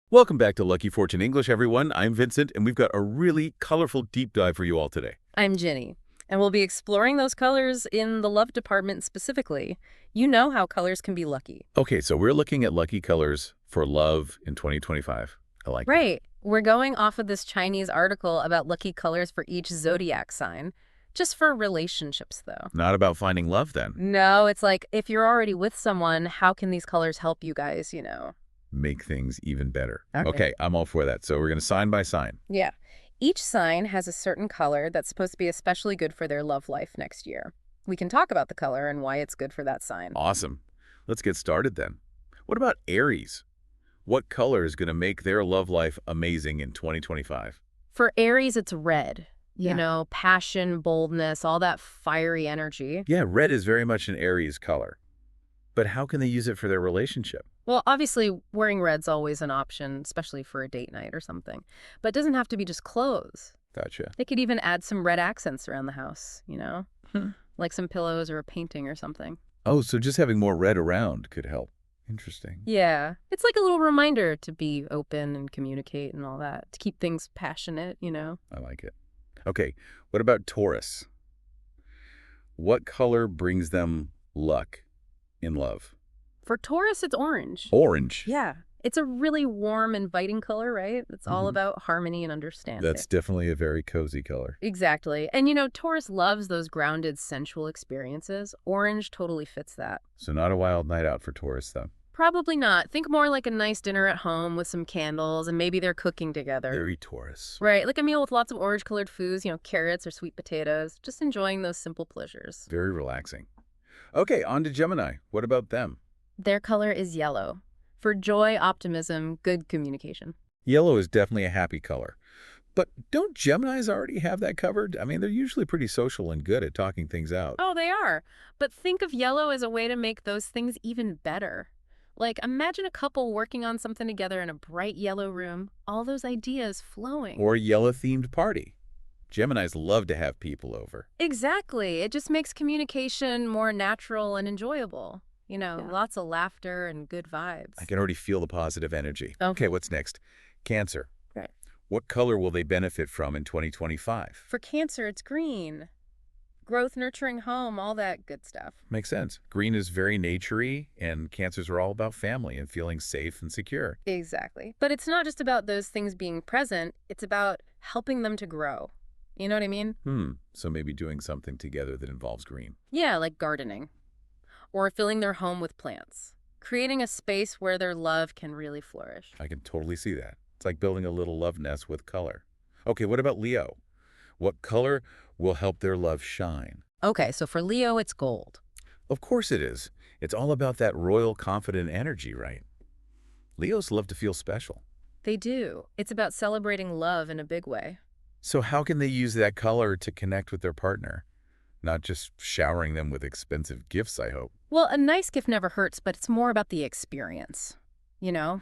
Welcome back to Lucky Fortune English, everyone. I'm Vincent, and we've got a really colorful deep dive for you all today. I'm Ginny, and we'll be exploring those colors in the love department specifically. You know how colors can be lucky. Okay, so we're looking at lucky colors for love in 2025. I like that. Right. We're going off of this Chinese article about lucky colors for each zodiac sign, just for relationships, though. Not about finding love, then. No, it's like if you're already with someone, how can these colors help you guys? Make things even better. Okay. Okay, I'm all for that. So we're going to sign by sign. Yeah. Each sign has a certain color that's supposed to be especially good for their love life next year. We can talk about the color and why it's good for that sign. Awesome. Let's get started then. What about Aries? What color is going to make their love life amazing in 2025? For Aries, it's red. Yeah. You know, passion, boldness, all that fiery energy. Yeah, red is very much an Aries color. But how can they use it for their relationship? Well, obviously, wearing red's always an option, especially for a date night or something. But it doesn't have to be just clothes. Gotcha. They could even add some red accents around the house, Hmm. like some pillows or a painting or something. Oh, so just having more red around could help. Interesting. Yeah, it's like a little reminder to be open and communicate and all that, to keep things passionate. I like it. Okay, what about Taurus? What color brings them luck in love? For Taurus, it's orange. Orange. Yeah, it's a really warm, inviting color, right? It's all Mhm. about harmony and understanding. That's definitely a very cozy color. Exactly. And Taurus loves those grounded, sensual experiences. Orange totally fits that. So not a wild night out for Taurus, though. Probably not. Think more like a nice dinner at home with some candles and maybe they're cooking together. Very Taurus. Right, like a meal with lots of orange-colored foods, carrots or sweet potatoes. Just enjoying those simple pleasures. Very relaxing. Okay, on to Gemini. What about them? Their color is yellow. For joy, optimism, good communication. Yellow is definitely a happy color. But don't Geminis already have that covered? I mean, they're usually pretty social and good at talking things out. Oh, they are. But think of yellow as a way to make those things even better. Like, imagine a couple working on something together in a bright yellow room, all those ideas flowing. Or a yellow-themed party. Geminis love to have people over. Exactly. It just makes communication more natural and enjoyable. Yeah. Lots of laughter and good vibes. I can already feel the positive energy. Oh. Okay, what's next? Cancer. Right. What color will they benefit from in 2025? For Cancer, it's green. Growth, nurturing home, all that good stuff. Makes sense. Green is very naturey, and Cancers are all about family and feeling safe and secure. Exactly. But it's not just about those things being present. It's about helping them to grow. You know what I mean? So maybe doing something together that involves green. Yeah, like gardening. Or filling their home with plants. Creating a space where their love can really flourish. I can totally see that. It's like building a little love nest with color. Okay, what about Leo? What color will help their love shine? Okay, so for Leo, it's gold. Of course it is. It's all about that royal, confident energy, right? Leos love to feel special. They do. It's about celebrating love in a big way. So how can they use that color to connect with their partner? Not just showering them with expensive gifts, I hope. Well, a nice gift never hurts, but it's more about the experience. You know?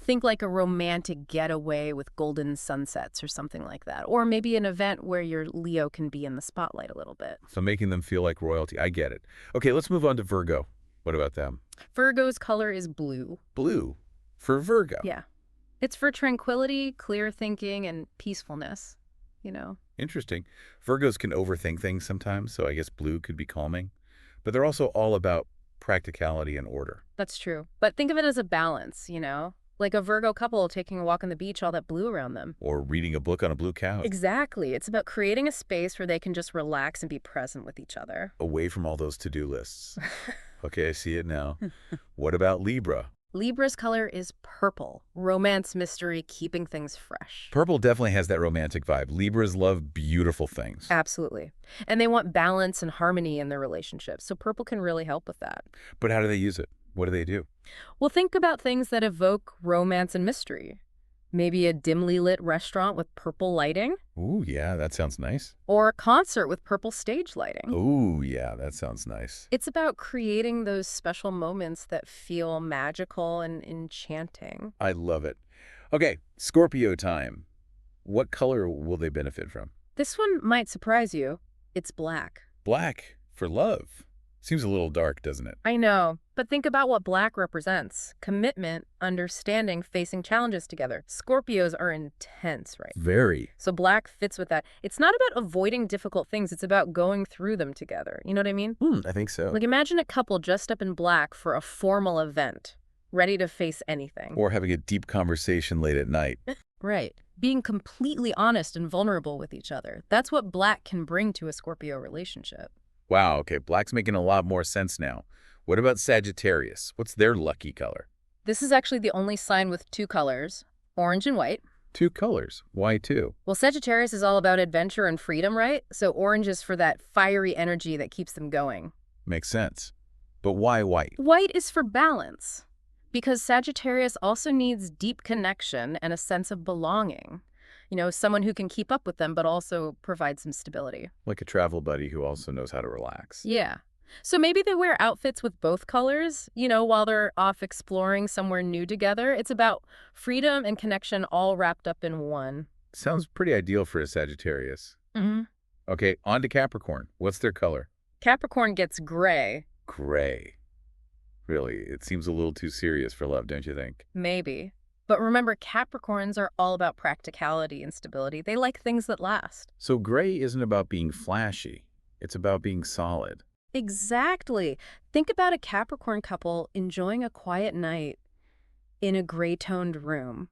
Think like a romantic getaway with golden sunsets or something like that. Or maybe an event where your Leo can be in the spotlight a little bit. So making them feel like royalty. I get it. Okay, let's move on to Virgo. What about them? Virgo's color is blue. Blue. For Virgo. Yeah. It's for tranquility, clear thinking, and peacefulness. Interesting. Virgos can overthink things sometimes, so I guess blue could be calming. But they're also all about practicality and order. That's true. But think of it as a balance. Like a Virgo couple taking a walk on the beach, all that blue around them. Or reading a book on a blue couch. Exactly. It's about creating a space where they can just relax and be present with each other. Away from all those to-do lists. Okay, I see it now. What about Libra? Libra's color is purple. Romance, mystery, keeping things fresh. Purple definitely has that romantic vibe. Libras love beautiful things. Absolutely. And they want balance and harmony in their relationships, so purple can really help with that. But how do they use it? What do they do? Well, think about things that evoke romance and mystery. Maybe a dimly lit restaurant with purple lighting, Ooh, yeah, that sounds nice. or a concert with purple stage lighting. Ooh, yeah, that sounds nice. It's about creating those special moments that feel magical and enchanting. I love it. Okay, Scorpio time. What color will they benefit from? This one might surprise you. It's black. Black for love. Seems a little dark, doesn't it? I know, but think about what black represents. Commitment, understanding, facing challenges together. Scorpios are intense, right? Very. So black fits with that. It's not about avoiding difficult things. It's about going through them together. You know what I mean? I think so. Like imagine a couple dressed up in black for a formal event, ready to face anything. Or having a deep conversation late at night. Right. Being completely honest and vulnerable with each other. That's what black can bring to a Scorpio relationship. Wow, okay, black's making a lot more sense now. What about Sagittarius? What's their lucky color? This is actually the only sign with two colors, orange and white. 2 colors. Why 2? Well, Sagittarius is all about adventure and freedom, right? So orange is for that fiery energy that keeps them going. Makes sense. But why white? White is for balance, because Sagittarius also needs deep connection and a sense of belonging. You know, someone who can keep up with them, but also provide some stability. Like a travel buddy who also knows how to relax. Yeah. So maybe they wear outfits with both colors, you know, while they're off exploring somewhere new together. It's about freedom and connection all wrapped up in one. Sounds pretty ideal for a Sagittarius. Mm-hmm. Okay, on to Capricorn. What's their color? Capricorn gets gray. Gray. Really, it seems a little too serious for love, don't you think? Maybe. But remember, Capricorns are all about practicality and stability. They like things that last. So gray isn't about being flashy. It's about being solid. Exactly. Think about a Capricorn couple enjoying a quiet night in a gray-toned room.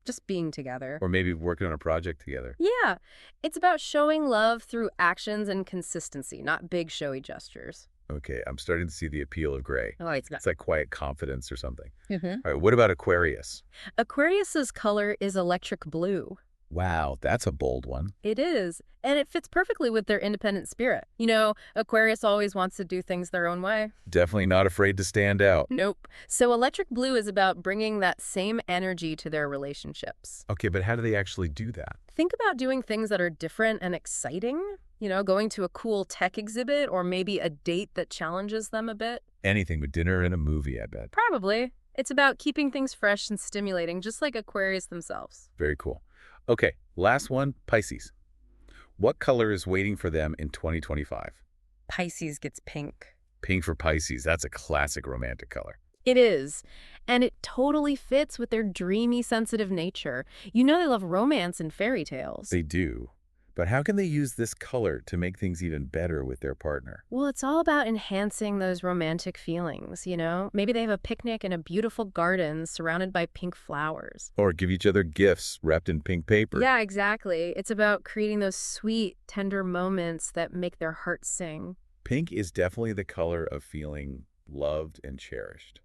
Just being together. Or maybe working on a project together. Yeah. It's about showing love through actions and consistency, not big showy gestures. Okay, I'm starting to see the appeal of gray. Oh, it's It's like quiet confidence or something. Mm-hmm. All right, what about Aquarius? Aquarius's color is electric blue. Wow, that's a bold one. It is. And it fits perfectly with their independent spirit. You know, Aquarius always wants to do things their own way. Definitely not afraid to stand out. Nope. So electric blue is about bringing that same energy to their relationships. Okay, but how do they actually do that? Think about doing things that are different and exciting. You know, going to a cool tech exhibit or maybe a date that challenges them a bit. Anything but dinner and a movie, I bet. Probably. It's about keeping things fresh and stimulating, just like Aquarius themselves. Very cool. Okay, last one, Pisces. What color is waiting for them in 2025? Pisces gets pink. Pink for Pisces, that's a classic romantic color. It is. And it totally fits with their dreamy, sensitive nature. You know they love romance and fairy tales. They do. But how can they use this color to make things even better with their partner? Well, it's all about enhancing those romantic feelings, you know? Maybe they have a picnic in a beautiful garden surrounded by pink flowers. Or give each other gifts wrapped in pink paper. Yeah, exactly. It's about creating those sweet, tender moments that make their hearts sing. Pink is definitely the color of feeling loved and cherished.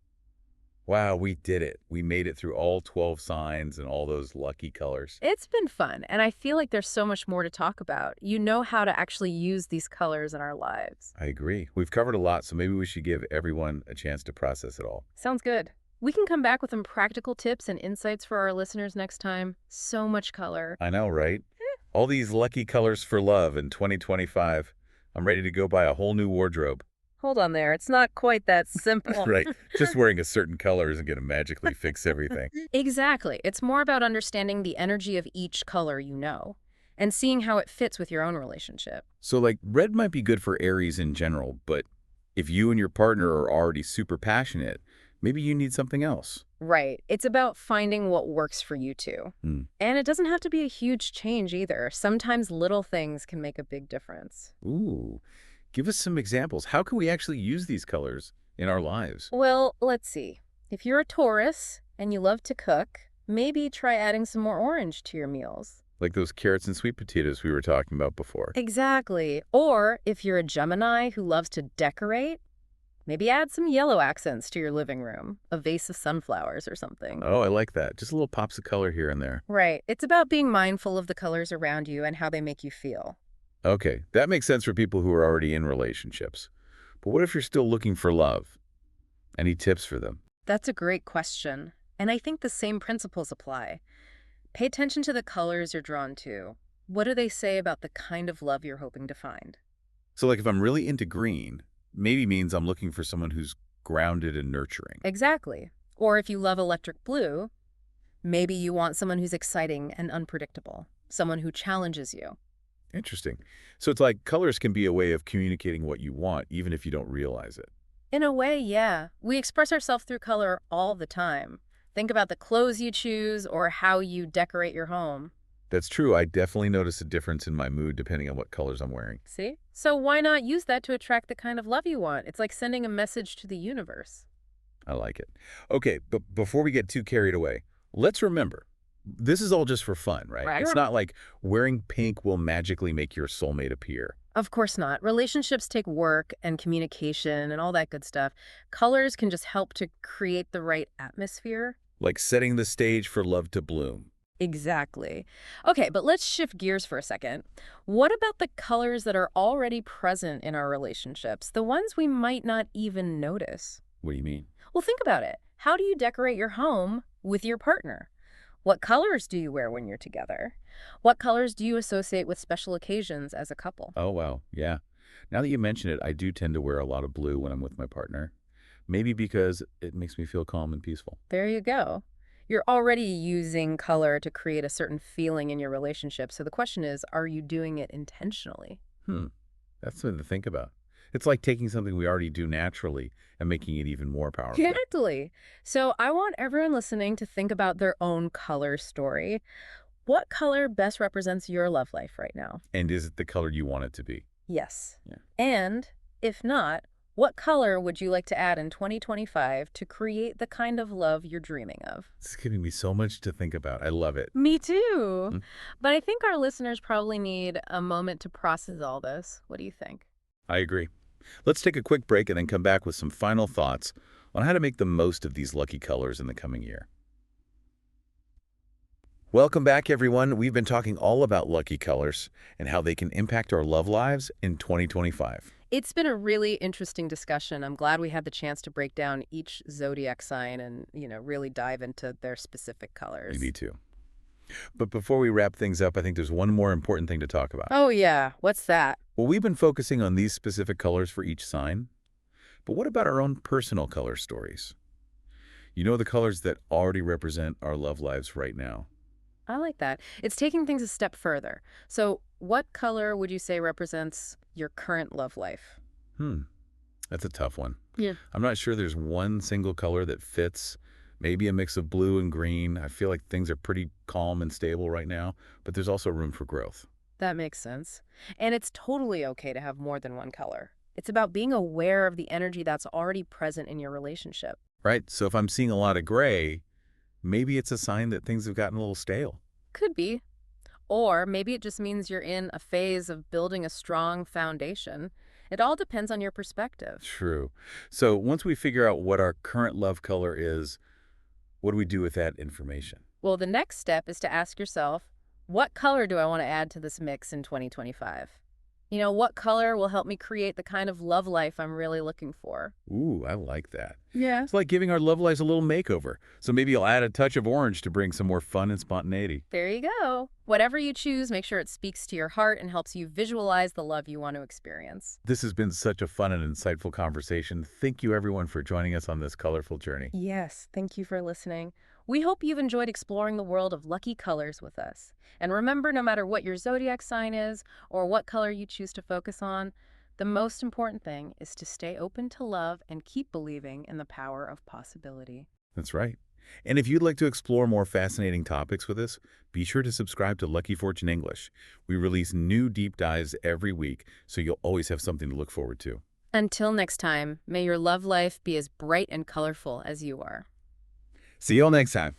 Wow, we did it. We made it through all 12 signs and all those lucky colors. It's been fun, and I feel like there's so much more to talk about. You know how to actually use these colors in our lives. I agree. We've covered a lot, so maybe we should give everyone a chance to process it all. Sounds good. We can come back with some practical tips and insights for our listeners next time. So much color. I know, right? All these lucky colors for love in 2025. I'm ready to go buy a whole new wardrobe. Hold on there. It's not quite that simple. Right. Just wearing a certain color isn't going to magically fix everything. Exactly. It's more about understanding the energy of each color you know and seeing how it fits with your own relationship. So, like, red might be good for Aries in general, but if you and your partner are already super passionate, maybe you need something else. Right. It's about finding what works for you two. And it doesn't have to be a huge change either. Sometimes little things can make a big difference. Ooh. Give us some examples. How can we actually use these colors in our lives? Well, let's see. If you're a Taurus and you love to cook, maybe try adding some more orange to your meals. Like those carrots and sweet potatoes we were talking about before. Exactly. Or if you're a Gemini who loves to decorate, maybe add some yellow accents to your living room, a vase of sunflowers or something. Oh, I like that. Just little pops of color here and there. Right. It's about being mindful of the colors around you and how they make you feel. Okay, that makes sense for people who are already in relationships. But what if you're still looking for love? Any tips for them? That's a great question. And I think the same principles apply. Pay attention to the colors you're drawn to. What do they say about the kind of love you're hoping to find? So like if I'm really into green, maybe means I'm looking for someone who's grounded and nurturing. Exactly. Or if you love electric blue, maybe you want someone who's exciting and unpredictable, someone who challenges you. Interesting. So it's like colors can be a way of communicating what you want, even if you don't realize it. In a way, yeah. We express ourselves through color all the time. Think about the clothes you choose or how you decorate your home. That's true. I definitely notice a difference in my mood depending on what colors I'm wearing. See? So why not use that to attract the kind of love you want? It's like sending a message to the universe. I like it. Okay, but before we get too carried away, let's remember, this is all just for fun, right? Right. It's not like wearing pink will magically make your soulmate appear. Of course not. Relationships take work and communication and all that good stuff. Colors can just help to create the right atmosphere. Like setting the stage for love to bloom. Exactly. Okay, but let's shift gears for a second. What about the colors that are already present in our relationships, the ones we might not even notice? What do you mean? Well, think about it. How do you decorate your home with your partner? What colors do you wear when you're together? What colors do you associate with special occasions as a couple? Oh, wow. Yeah. Now that you mention it, I do tend to wear a lot of blue when I'm with my partner. Maybe because it makes me feel calm and peaceful. There you go. You're already using color to create a certain feeling in your relationship. So the question is, are you doing it intentionally? Hmm. That's something to think about. It's like taking something we already do naturally and making it even more powerful. Exactly. So I want everyone listening to think about their own color story. What color best represents your love life right now? And is it the color you want it to be? Yes. Yeah. And if not, what color would you like to add in 2025 to create the kind of love you're dreaming of? It's giving me so much to think about. I love it. Me too. Mm, But I think our listeners probably need a moment to process all this. What do you think? I agree. Let's take a quick break and then come back with some final thoughts on how to make the most of these lucky colors in the coming year. Welcome back, everyone. We've been talking all about lucky colors and how they can impact our love lives in 2025. It's been a really interesting discussion. I'm glad we had the chance to break down each zodiac sign and, really dive into their specific colors. Me too. But before we wrap things up, I think there's one more important thing to talk about. Oh, yeah. What's that? Well, we've been focusing on these specific colors for each sign, but what about our own personal color stories? You know, the colors that already represent our love lives right now. I like that. It's taking things a step further. So what color would you say represents your current love life? That's a tough one. Yeah. I'm not sure there's one single color that fits. Maybe a mix of blue and green. I feel like things are pretty calm and stable right now, but there's also room for growth. That makes sense. And it's totally okay to have more than one color. It's about being aware of the energy that's already present in your relationship. Right? So if I'm seeing a lot of gray, maybe it's a sign that things have gotten a little stale. Could be. Or maybe it just means you're in a phase of building a strong foundation. It all depends on your perspective. True. So once we figure out what our current love color is, what do we do with that information? Well, the next step is to ask yourself, what color do I want to add to this mix in 2025? What color will help me create the kind of love life I'm really looking for? Ooh, I like that. Yeah. It's like giving our love lives a little makeover. So maybe you'll add a touch of orange to bring some more fun and spontaneity. There you go. Whatever you choose, make sure it speaks to your heart and helps you visualize the love you want to experience. This has been such a fun and insightful conversation. Thank you, everyone, for joining us on this colorful journey. Yes, thank you for listening. We hope you've enjoyed exploring the world of lucky colors with us. And remember, no matter what your zodiac sign is or what color you choose to focus on, the most important thing is to stay open to love and keep believing in the power of possibility. That's right. And if you'd like to explore more fascinating topics with us, be sure to subscribe to Lucky Fortune English. We release new deep dives every week, so you'll always have something to look forward to. Until next time, may your love life be as bright and colorful as you are. See you all next time.